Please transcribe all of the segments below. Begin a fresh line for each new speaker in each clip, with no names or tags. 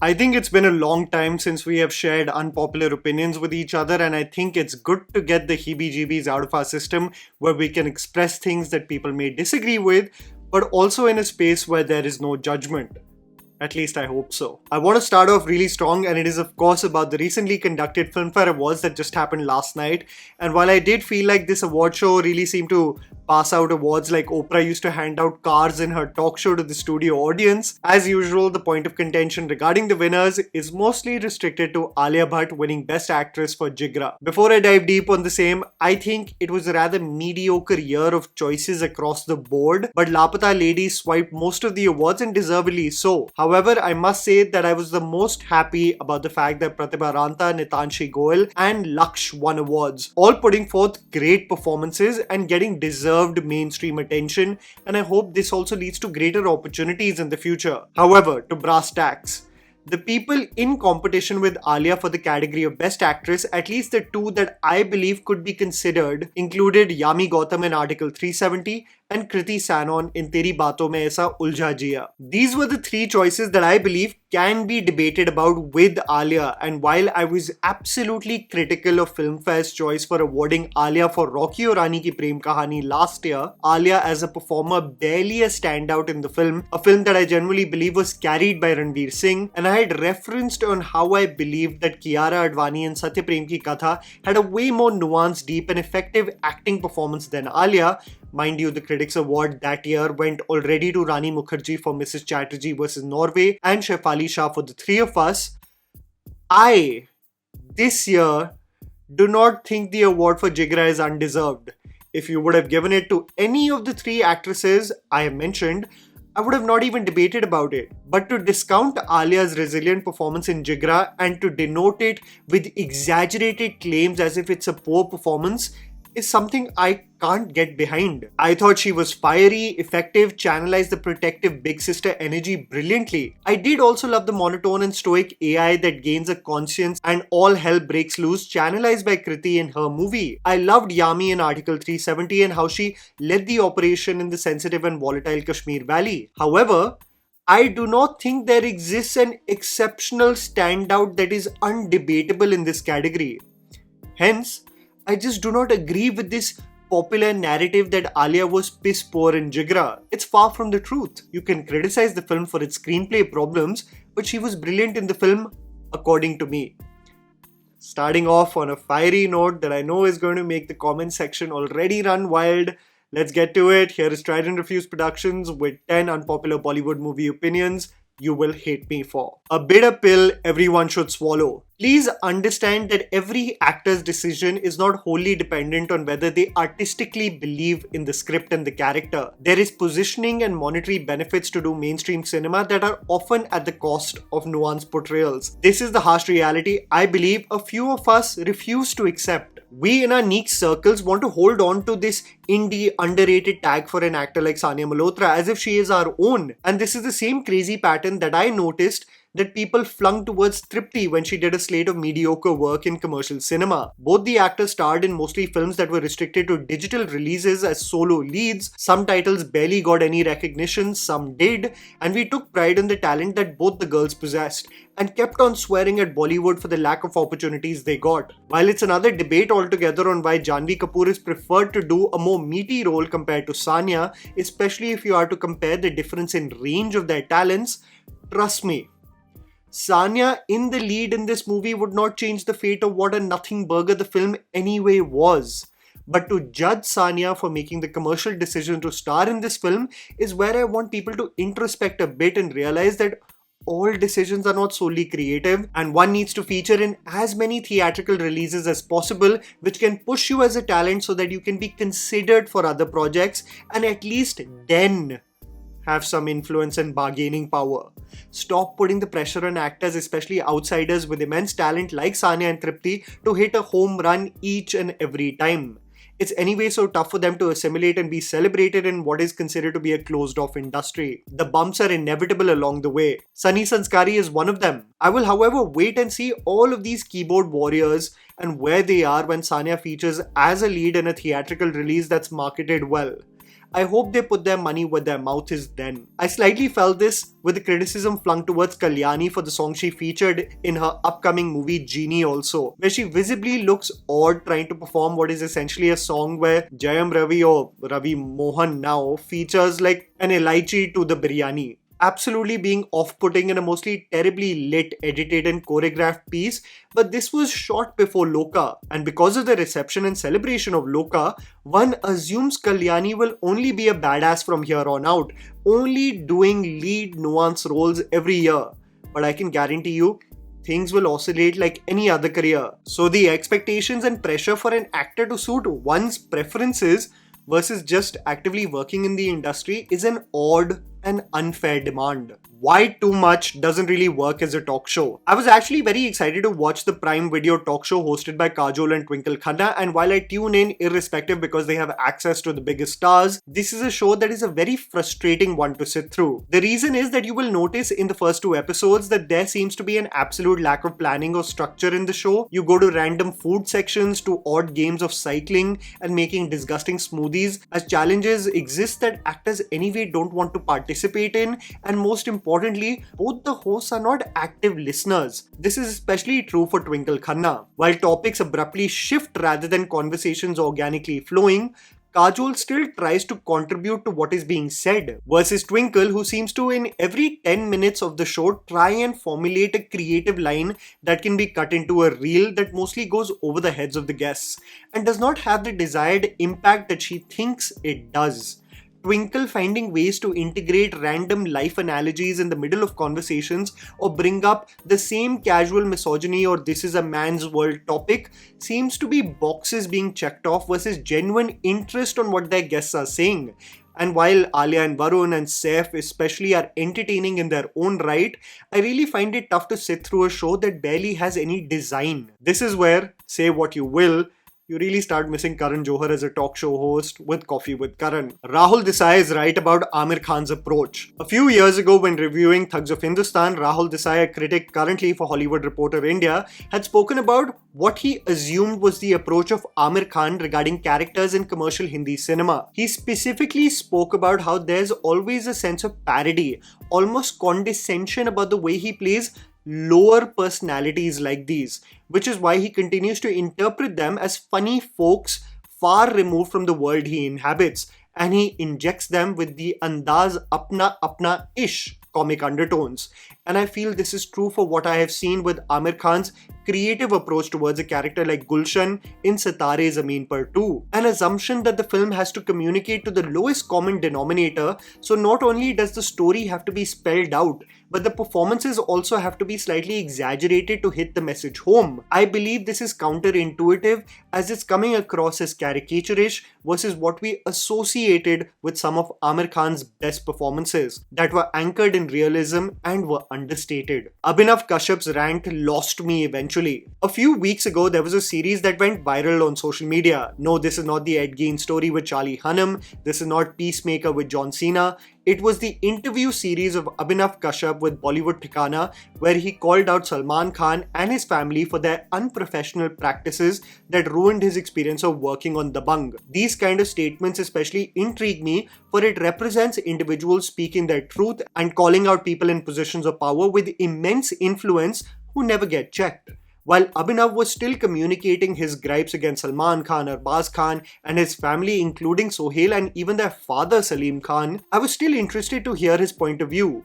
I think it's been a long time since we have shared unpopular opinions with each other, and I think it's good to get the heebie-jeebies out of our system where we can express things that people may disagree with, but also in a space where there is no judgment. At least I hope so. I want to start off really strong, and it is of course about the recently conducted Filmfare Awards that just happened last night. And while I did feel like this award show really seemed to pass out awards like Oprah used to hand out cars in her talk show to the studio audience, as usual, the point of contention regarding the winners is mostly restricted to Alia Bhatt winning Best Actress for Jigra. Before I dive deep on the same, I think it was a rather mediocre year of choices across the board, but Lapata Lady swiped most of the awards and deservedly so. However, I must say that I was the most happy about the fact that Pratibha Ranta, Nitanshi Goel and Laksh won awards, all putting forth great performances and getting deserved mainstream attention, and I hope this also leads to greater opportunities in the future. However, to brass tacks, the people in competition with Alia for the category of Best Actress, at least the two that I believe could be considered, included Yami Gautam in Article 370 and Kriti Sanon in Teri Baaton Mein Aisa Uljha Jiya. These were the three choices that I believe can be debated about with Alia, and while I was absolutely critical of Filmfare's choice for awarding Alia for Rocky Aur Rani Ki Prem Kahani last year, Alia as a performer barely a standout in the film, a film that I genuinely believe was carried by Ranveer Singh, and I had referenced on how I believed that Kiara Advani and Satya Prem Ki Katha had a way more nuanced, deep and effective acting performance than Alia. Mind you, the Critics Award that year went already to Rani Mukherjee for Mrs. Chatterjee vs. Norway and Shefali Shah for The Three of Us. I, this year, do not think the award for Jigra is undeserved. If you would have given it to any of the three actresses I have mentioned, I would have not even debated about it. But to discount Alia's resilient performance in Jigra and to denote it with exaggerated claims as if it's a poor performance is something I can't get behind. I thought she was fiery, effective, channelized the protective big sister energy brilliantly. I did also love the monotone and stoic AI that gains a conscience and all hell breaks loose, channelized by Kriti in her movie. I loved Yami in Article 370 and how she led the operation in the sensitive and volatile Kashmir Valley. However, I do not think there exists an exceptional standout that is undebatable in this category. Hence, I just do not agree with this popular narrative that Alia was piss poor in Jigra. It's far from the truth. You can criticize the film for its screenplay problems, but she was brilliant in the film, according to me. Starting off on a fiery note that I know is going to make the comment section already run wild, let's get to it. Here is Tried&Refused Productions with 10 unpopular Bollywood movie opinions you will hate me for. A bitter pill everyone should swallow. Please understand that every actor's decision is not wholly dependent on whether they artistically believe in the script and the character. There is positioning and monetary benefits to do mainstream cinema that are often at the cost of nuanced portrayals. This is the harsh reality I believe a few of us refuse to accept. We in our niche circles want to hold on to this indie underrated tag for an actor like Sania Malhotra as if she is our own. And this is the same crazy pattern that I noticed that people flung towards Tripti when she did a slate of mediocre work in commercial cinema. Both the actors starred in mostly films that were restricted to digital releases as solo leads. Some titles barely got any recognition, some did, and we took pride in the talent that both the girls possessed and kept on swearing at Bollywood for the lack of opportunities they got. While it's another debate altogether on why Janhvi Kapoor is preferred to do a more meaty role compared to Sania, especially if you are to compare the difference in range of their talents, trust me, Sania in the lead in this movie would not change the fate of what a nothing burger the film anyway was. But to judge Sania for making the commercial decision to star in this film is where I want people to introspect a bit and realize that all decisions are not solely creative, and one needs to feature in as many theatrical releases as possible, which can push you as a talent so that you can be considered for other projects and at least then have some influence and bargaining power. Stop putting the pressure on actors, especially outsiders with immense talent like Sania and Tripti, to hit a home run each and every time. It's anyway so tough for them to assimilate and be celebrated in what is considered to be a closed-off industry. The bumps are inevitable along the way. Sunny Sanskari is one of them. I will, however, wait and see all of these keyboard warriors and where they are when Sania features as a lead in a theatrical release that's marketed well. I hope they put their money where their mouth is then. I slightly felt this with the criticism flung towards Kalyani for the song she featured in her upcoming movie Genie also, where she visibly looks odd trying to perform what is essentially a song where Jayam Ravi, or Ravi Mohan now, features like an elaichi to the biryani. Absolutely being off-putting in a mostly terribly lit, edited and choreographed piece, but this was shot before Loka, and because of the reception and celebration of Loka, one assumes Kalyani will only be a badass from here on out, only doing lead nuance roles every year. But I can guarantee you, things will oscillate like any other career. So the expectations and pressure for an actor to suit one's preferences versus just actively working in the industry is an odd and unfair demand. Why too much doesn't really work as a talk show. I was actually very excited to watch the Prime Video talk show hosted by Kajol and Twinkle Khanna, and while I tune in irrespective because they have access to the biggest stars, this is a show that is a very frustrating one to sit through. The reason is that you will notice in the first 2 episodes that there seems to be an absolute lack of planning or structure in the show. You go to random food sections, to odd games of cycling and making disgusting smoothies, as challenges exist that actors anyway don't want to participate in, and most importantly, both the hosts are not active listeners. This is especially true for Twinkle Khanna. While topics abruptly shift rather than conversations organically flowing, Kajol still tries to contribute to what is being said, versus Twinkle, who seems to in every 10 minutes of the show try and formulate a creative line that can be cut into a reel that mostly goes over the heads of the guests and does not have the desired impact that she thinks it does. Twinkle finding ways to integrate random life analogies in the middle of conversations or bring up the same casual misogyny or this is a man's world topic seems to be boxes being checked off versus genuine interest on what their guests are saying. And while Alia and Varun and Saif especially are entertaining in their own right, I really find it tough to sit through a show that barely has any design. This is where, say what you will, you really start missing Karan Johar as a talk show host with Coffee with Karan. Rahul Desai is right about Amir Khan's approach. A few years ago when reviewing Thugs of Hindustan, Rahul Desai, a critic currently for Hollywood Reporter India, had spoken about what he assumed was the approach of Amir Khan regarding characters in commercial Hindi cinema. He specifically spoke about how there's always a sense of parody, almost condescension about the way he plays lower personalities like these, which is why he continues to interpret them as funny folks far removed from the world he inhabits, and he injects them with the andaz apna-ish comic undertones. And I feel this is true for what I have seen with Amir Khan's creative approach towards a character like Gulshan in Sitare Zameen Par 2. An assumption that the film has to communicate to the lowest common denominator, so not only does the story have to be spelled out, but the performances also have to be slightly exaggerated to hit the message home. I believe this is counterintuitive as it's coming across as caricaturish versus what we associated with some of Amir Khan's best performances that were anchored in realism and were understated. Abhinav Kashyap's rant lost me eventually. A few weeks ago, there was a series that went viral on social media. No, this is not the Ed Gein story with Charlie Hunnam. This is not Peacemaker with John Cena. It was the interview series of Abhinav Kashyap with Bollywood Thikana, where he called out Salman Khan and his family for their unprofessional practices that ruined his experience of working on Dabangg. These kind of statements especially intrigue me, for it represents individuals speaking their truth and calling out people in positions of power with immense influence who never get checked. While Abhinav was still communicating his gripes against Salman Khan, Arbaz Khan and his family, including Sohail and even their father Salim Khan, I was still interested to hear his point of view.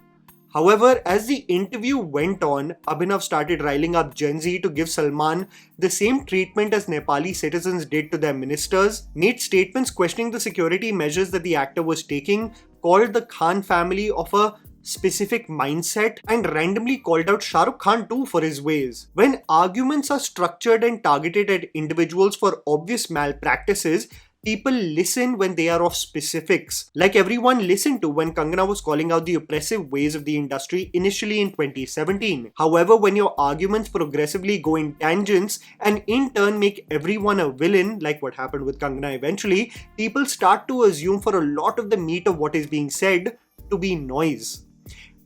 However, as the interview went on, Abhinav started riling up Gen Z to give Salman the same treatment as Nepali citizens did to their ministers, made statements questioning the security measures that the actor was taking, called the Khan family of a specific mindset, and randomly called out Shah Rukh Khan too for his ways. When arguments are structured and targeted at individuals for obvious malpractices, people listen when they are of specifics, like everyone listened to when Kangana was calling out the oppressive ways of the industry initially in 2017. However, when your arguments progressively go in tangents and in turn make everyone a villain, like what happened with Kangana eventually, people start to assume for a lot of the meat of what is being said to be noise.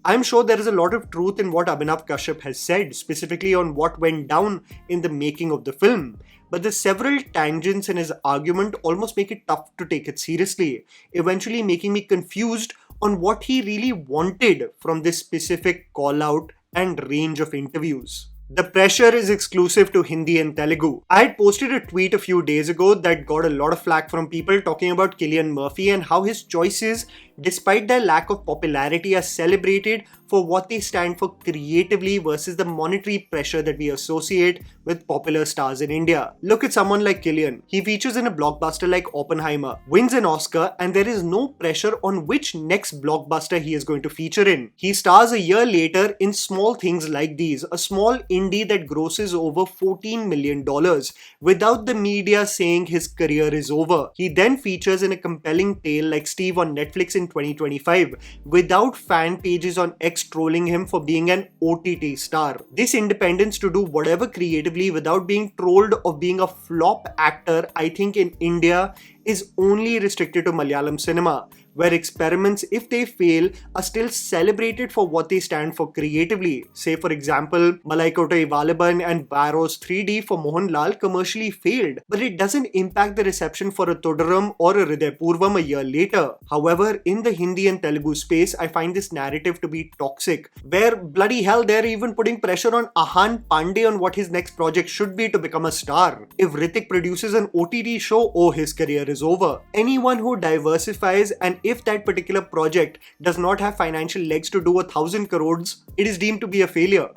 I'm sure there is a lot of truth in what Abhinav Kashyap has said, specifically on what went down in the making of the film. But the several tangents in his argument almost make it tough to take it seriously, eventually making me confused on what he really wanted from this specific call out and range of interviews. The pressure is exclusive to Hindi and Telugu. I had posted a tweet a few days ago that got a lot of flack from people talking about Cillian Murphy and how his choices, despite their lack of popularity, are celebrated for what they stand for creatively versus the monetary pressure that we associate with popular stars in India. Look at someone like Cillian. He features in a blockbuster like Oppenheimer, wins an Oscar, and there is no pressure on which next blockbuster he is going to feature in. He stars a year later in small things like these, a small indie that grosses over $14 million without the media saying his career is over. He then features in a compelling tale like Steve on Netflix in 2025 without fan pages on X trolling him for being an OTT star. This independence to do whatever creatively without being trolled of being a flop actor, I think in India is only restricted to Malayalam cinema, where experiments, if they fail, are still celebrated for what they stand for creatively. Say for example, Malaikota Ivalaban and Barrow's 3D for Mohanlal commercially failed, but it doesn't impact the reception for a Todaram or a Hriday Purvam a year later. However, in the Hindi and Telugu space, I find this narrative to be toxic, where bloody hell they're even putting pressure on Ahan Pandey on what his next project should be to become a star. If Hrithik produces an OTT show, oh, his career is over. Anyone who diversifies, and if that particular project does not have financial legs to do 1,000 crores, it is deemed to be a failure.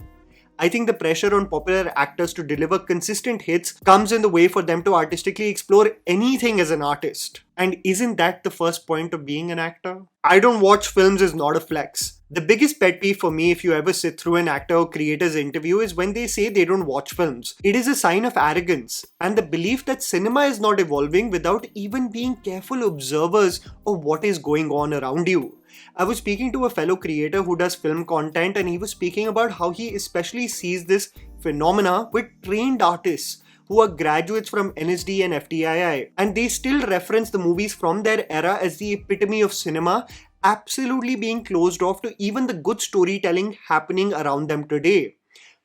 I think the pressure on popular actors to deliver consistent hits comes in the way for them to artistically explore anything as an artist. And isn't that the first point of being an actor? I don't watch films is not a flex. The biggest pet peeve for me if you ever sit through an actor or creator's interview is when they say they don't watch films. It is a sign of arrogance and the belief that cinema is not evolving without even being careful observers of what is going on around you. I was speaking to a fellow creator who does film content and he was speaking about how he especially sees this phenomena with trained artists who are graduates from NSD and FTII, and they still reference the movies from their era as the epitome of cinema, absolutely being closed off to even the good storytelling happening around them today.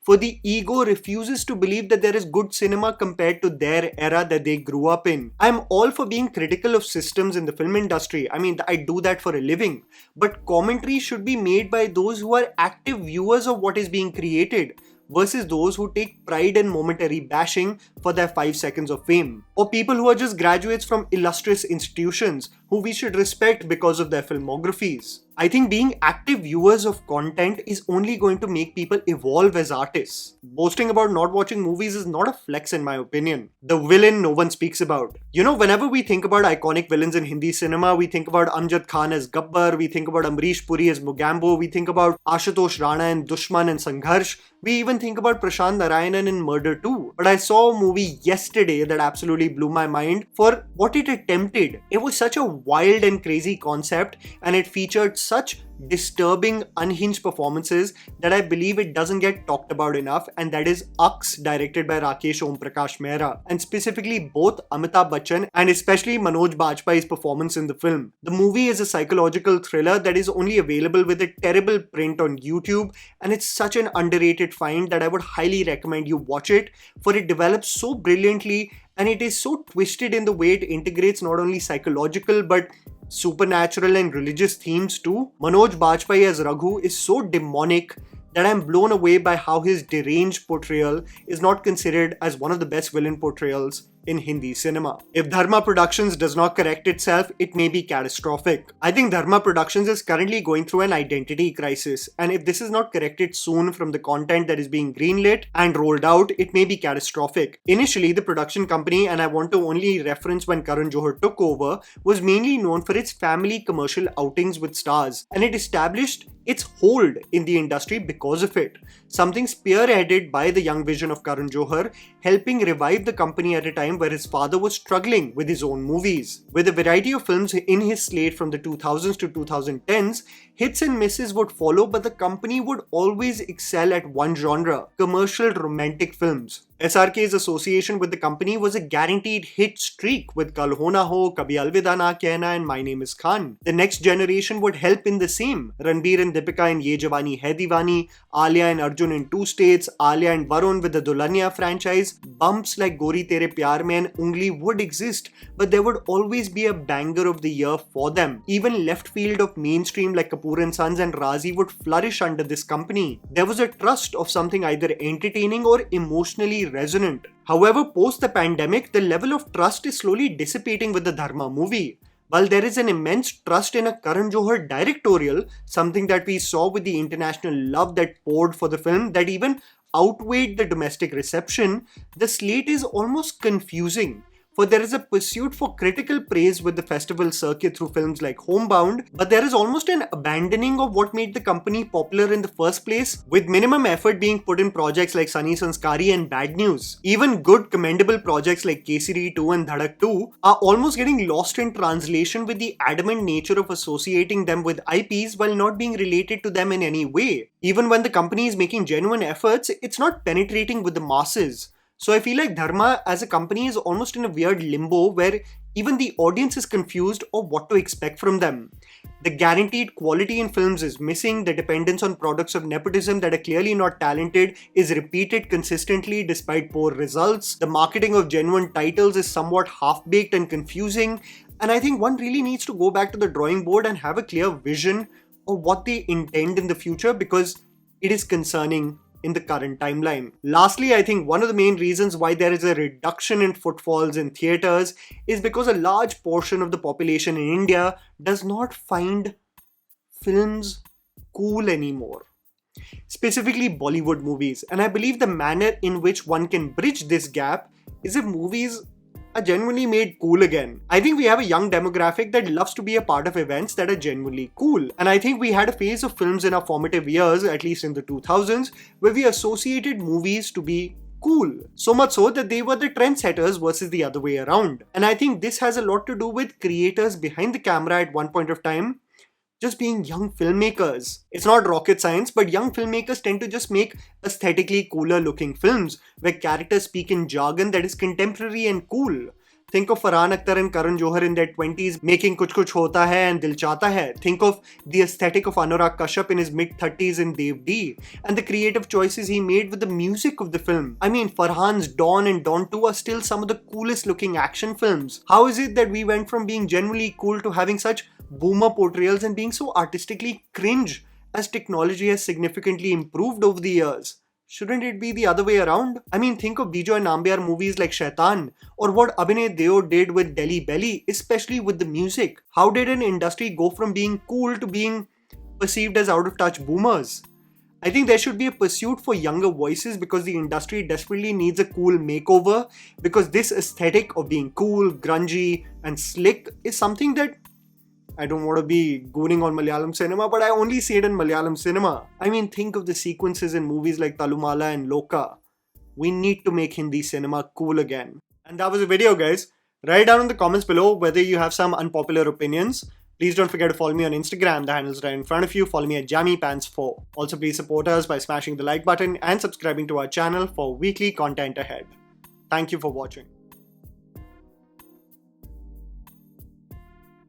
For the ego refuses to believe that there is good cinema compared to their era that they grew up in. I'm all for being critical of systems in the film industry. I mean, I do that for a living. But commentary should be made by those who are active viewers of what is being created, versus those who take pride in momentary bashing for their 5 seconds of fame. Or people who are just graduates from illustrious institutions who we should respect because of their filmographies. I think being active viewers of content is only going to make people evolve as artists. Boasting about not watching movies is not a flex in my opinion. The villain no one speaks about. You know, whenever we think about iconic villains in Hindi cinema, we think about Amjad Khan as Gabbar, we think about Amrish Puri as Mogambo, we think about Ashutosh Rana in Dushman and Sangharsh, we even think about Prashant Narayanan in Murder 2. But I saw a movie yesterday that absolutely blew my mind for what it attempted. It was such a wild and crazy concept and it featured such disturbing, unhinged performances that I believe it doesn't get talked about enough, and that is Ux, directed by Rakesh Om Prakash Mehra, and specifically both Amitabh Bachchan and especially Manoj Bajpayee's performance in the film. The movie is a psychological thriller that is only available with a terrible print on YouTube, and it's such an underrated find that I would highly recommend you watch it, for it develops so brilliantly and it is so twisted in the way it integrates not only psychological but supernatural and religious themes too. Manoj Bajpayee as Raghu is so demonic that I'm blown away by how his deranged portrayal is not considered as one of the best villain portrayals in Hindi cinema. If Dharma Productions does not correct itself, it may be catastrophic. I think Dharma Productions is currently going through an identity crisis, and if this is not corrected soon from the content that is being greenlit and rolled out, it may be catastrophic. Initially, the production company, and I want to only reference when Karan Johar took over, was mainly known for its family commercial outings with stars, and it established its hold in the industry because of it. Something spearheaded by the young vision of Karan Johar, helping revive the company at a time where his father was struggling with his own movies. With a variety of films in his slate from the 2000s to 2010s, hits and misses would follow, but the company would always excel at one genre: commercial romantic films. SRK's association with the company was a guaranteed hit streak with Kal Ho Na Ho, Kabhi Alvida Na Kehna and My Name Is Khan. The next generation would help in the same. Ranbir and Deepika in Ye Jawani Hai Deewani, Alia and Arjun in Two States, Alia and Varun with the Dulhania franchise. Bumps like Gori Tere Pyar Mein and Ungli would exist, but there would always be a banger of the year for them. Even left field of mainstream like Kapoor and Sons and Razi would flourish under this company. There was a trust of something either entertaining or emotionally resonant. However, post the pandemic, the level of trust is slowly dissipating with the Dharma movie. While there is an immense trust in a Karan Johar directorial, something that we saw with the international love that poured for the film that even outweighed the domestic reception, the slate is almost confusing. For there is a pursuit for critical praise with the festival circuit through films like Homebound, but there is almost an abandoning of what made the company popular in the first place, with minimum effort being put in projects like Sunny Sanskari and Bad News. Even good commendable projects like Kesari 2 and Dhadak 2 are almost getting lost in translation with the adamant nature of associating them with IPs while not being related to them in any way. Even when the company is making genuine efforts, it's not penetrating with the masses. So I feel like Dharma as a company is almost in a weird limbo where even the audience is confused of what to expect from them. The guaranteed quality in films is missing, the dependence on products of nepotism that are clearly not talented is repeated consistently despite poor results, the marketing of genuine titles is somewhat half-baked and confusing, and I think one really needs to go back to the drawing board and have a clear vision of what they intend in the future because it is concerning in the current timeline. Lastly, I think one of the main reasons why there is a reduction in footfalls in theatres is because a large portion of the population in India does not find films cool anymore. Specifically Bollywood movies. And I believe the manner in which one can bridge this gap is if movies are genuinely made cool again. I think we have a young demographic that loves to be a part of events that are genuinely cool. And I think we had a phase of films in our formative years, at least in the 2000s, where we associated movies to be cool. So much so that they were the trendsetters versus the other way around. And I think this has a lot to do with creators behind the camera at one point of time just being young filmmakers. It's not rocket science, but young filmmakers tend to just make aesthetically cooler looking films where characters speak in jargon that is contemporary and cool. Think of Farhan Akhtar and Karan Johar in their 20s making Kuch Kuch Hota Hai and Dil Chahta Hai. Think of the aesthetic of Anurag Kashyap in his mid-30s in Dev D and the creative choices he made with the music of the film. I mean, Farhan's Dawn and Dawn 2 are still some of the coolest looking action films. How is it that we went from being genuinely cool to having such boomer portrayals and being so artistically cringe as technology has significantly improved over the years? Shouldn't it be the other way around? I mean, think of Bijoy Nambiar movies like Shaitan or what Abhinay Deo did with Delhi Belly, especially with the music. How did an industry go from being cool to being perceived as out of touch boomers? I think there should be a pursuit for younger voices because the industry desperately needs a cool makeover because this aesthetic of being cool, grungy and slick is something that I don't want to be gooning on Malayalam cinema, but I only see it in Malayalam cinema. I mean, think of the sequences in movies like Talumala and Loka. We need to make Hindi cinema cool again. And that was the video, guys. Write down in the comments below whether you have some unpopular opinions. Please don't forget to follow me on Instagram. The handle's right in front of you. Follow me at JammyPants4. Also, please support us by smashing the like button and subscribing to our channel for weekly content ahead. Thank you for watching.